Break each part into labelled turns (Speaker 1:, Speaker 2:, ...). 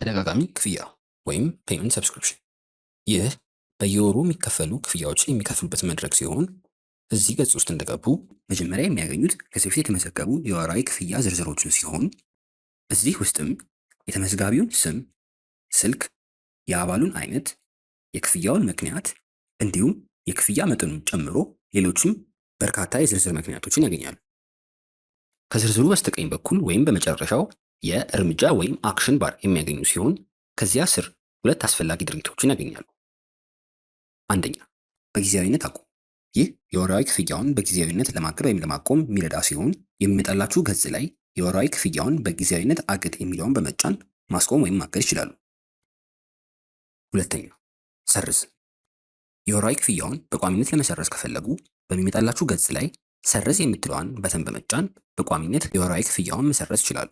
Speaker 1: ተደጋጋሚ ክፍያ ወይም ፔመንት ሰብስክሪፕሽን። ይህ በየወሩ የሚከፈሉ ክፍያዎችን የሚከፍሉበት መድረክ ሲሆን እዚህ ገጽ ውስጥ እንደገቡ መጀመሪያ የሚያገኙት ከዚህ በፊት የተመዘገቡ የወራዊ ክፍያ ዝርዝሮችን ሲሆን እዚህ ውስጥም የተመዝጋቢውን ስም፣ ስልክ፣ የአባሉን አይነት፣ የክፍያውን ምክንያት እንዲሁም የክፍያ መጠኑን ጨምሮ ሌሎችም በርካታ የዝርዝር ምክንያቶችን ያገኛሉ። ከዝርዝሩ በስተቀኝ በኩል ወይም በመጨረሻው የእርምጃ ወይም አክሽን ባር የሚያገኙ ሲሆን ከዚያ ስር ሁለት አስፈላጊ ድርጊቶችን ያገኛሉ። አንደኛ፣ በጊዜያዊነት አቁም። ይህ የወራዊ ክፍያውን በጊዜያዊነት ለማገድ ወይም ለማቆም የሚረዳ ሲሆን የሚመጣላችሁ ገጽ ላይ የወራዊ ክፍያውን በጊዜያዊነት አግድ የሚለውን በመጫን ማስቆም ወይም ማገድ ይችላሉ። ሁለተኛ፣ ሰርዝ። የወራዊ ክፍያውን በቋሚነት ለመሰረዝ ከፈለጉ በሚመጣላችሁ ገጽ ላይ ሰርዝ የምትለዋን በተን በመጫን በቋሚነት የወራዊ ክፍያውን መሰረዝ ይችላሉ።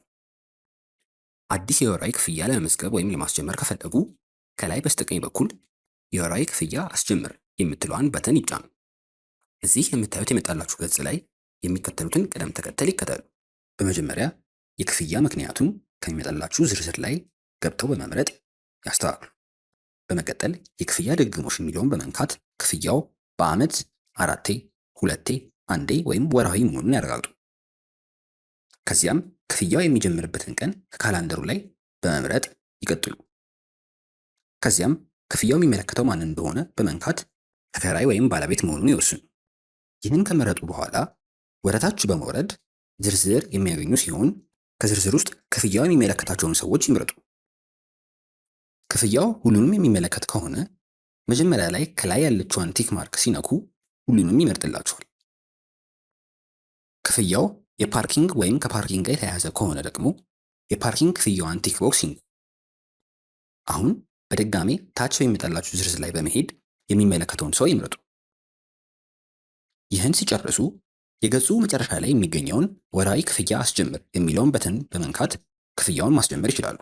Speaker 1: አዲስ የወራዊ ክፍያ ለመመዝገብ ወይም ለማስጀመር ከፈለጉ ከላይ በስተቀኝ በኩል የወራዊ ክፍያ አስጀምር የምትለዋን በተን ይጫኑ። እዚህ የምታዩት የመጣላችሁ ገጽ ላይ የሚከተሉትን ቅደም ተከተል ይከተሉ። በመጀመሪያ የክፍያ ምክንያቱን ከሚመጣላችሁ ዝርዝር ላይ ገብተው በመምረጥ ያስተካክሉ። በመቀጠል የክፍያ ድግግሞሽ የሚለውን በመንካት ክፍያው በዓመት 4ቴ፣ 2ቴ፣ 1ዴ ወይም ወርሃዊ መሆኑን ያረጋግጡ። ከዚያም ክፍያው የሚጀምርበትን ቀን ከካላንደሩ ላይ በመምረጥ ይቀጥሉ። ከዚያም ክፍያው የሚመለከተው ማን እንደሆነ በመንካት ተከራይ ወይም ባለቤት መሆኑን ይወስኑ። ይህን ከመረጡ በኋላ ወደታች በመውረድ ዝርዝር የሚያገኙ ሲሆን ከዝርዝር ውስጥ ክፍያው የሚመለከታቸውን ሰዎች ይምረጡ። ክፍያው ሁሉንም የሚመለከት ከሆነ መጀመሪያ ላይ ከላይ ያለችዋን ቲክ ማርክ ሲነኩ ሁሉንም ይመርጥላቸዋል። ክፍያው የፓርኪንግ ወይም ከፓርኪንግ ጋር የተያያዘ ከሆነ ደግሞ የፓርኪንግ ክፍያዋን ቲክ ቦክስ ይንኩ። አሁን በድጋሜ ታች በሚመጣላችሁ ዝርዝር ላይ በመሄድ የሚመለከተውን ሰው ይምረጡ። ይህን ሲጨርሱ የገጹ መጨረሻ ላይ የሚገኘውን ወራዊ ክፍያ አስጀምር የሚለውን በተን በመንካት ክፍያውን ማስጀመር ይችላሉ።